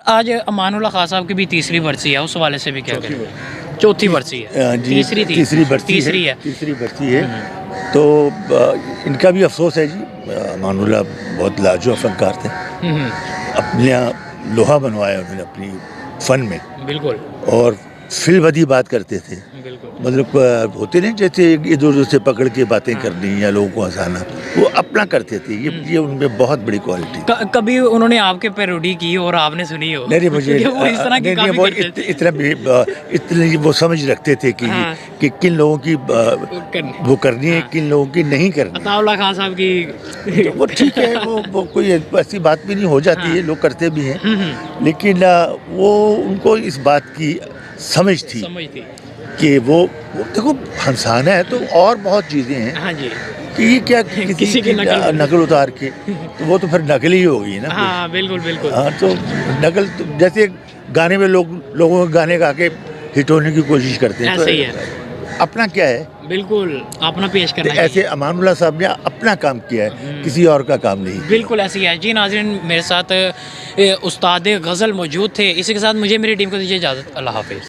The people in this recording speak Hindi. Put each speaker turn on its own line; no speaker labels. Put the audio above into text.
आज अमानुल्लाह खान साहब की भी तीसरी बरसी है, उस हवाले से भी क्या करें? चौथी बरसी है,
जी,
तीसरी थी,
तीसरी बरसी
तीसरी है।
तीसरी बरसी है। तो इनका भी अफसोस है जी। अमानुल्लाह बहुत लाजवाब फनकार थे। अपने यहाँ लोहा बनवाया उन्होंने अपनी फ़न में,
बिल्कुल
और फिल्मदी बात करते थे।
बिल्कुल।
मतलब होते नहीं जैसे इधर उधर से पकड़ के बातें करनी या लोगों को हंसाना, वो अपना करते थे। ये उनमें बहुत बड़ी क्वालिटी।
कभी उन्होंने आपके पैरोडी की और आपने सुनी हो?
नहीं मुझे
वो इस तरह की काफी
वो
करते थे।
इतने वो समझ रखते थे
हाँ।
कि किन लोगों की वो करनी है,
हाँ।
किन लोगों की नहीं करनी।
अताउल्लाह खान साहब की
तो वो ठीक है, वो कोई ऐसी बात भी नहीं हो जाती है, लोग करते भी हैं। लेकिन वो उनको इस बात की समझ थी कि वो देखो हंसाना है तो और बहुत चीज़ें हैं।
हाँ जी।
कि ये क्या किसी की नकल उतार के, तो वो तो फिर नकल ही होगी ना।
हाँ बिल्कुल बिल्कुल।
हाँ, तो नकल तो जैसे गाने में लोगों के गाने गा के हिट होने की कोशिश करते हैं,
ऐसे ही है।
तो अपना क्या है,
बिल्कुल अपना पेश करना
तो ऐसे
चाहिए।
अमानुल्लाह साहब ने अपना काम किया है, किसी और का काम नहीं किया।
बिल्कुल ऐसे ही है जी। नाज़रीन, मेरे साथ उस्ताद गज़ल मौजूद थे। इसी के साथ मुझे मेरी टीम को दीजिए इजाज़त। अल्लाह हाफ़िज़।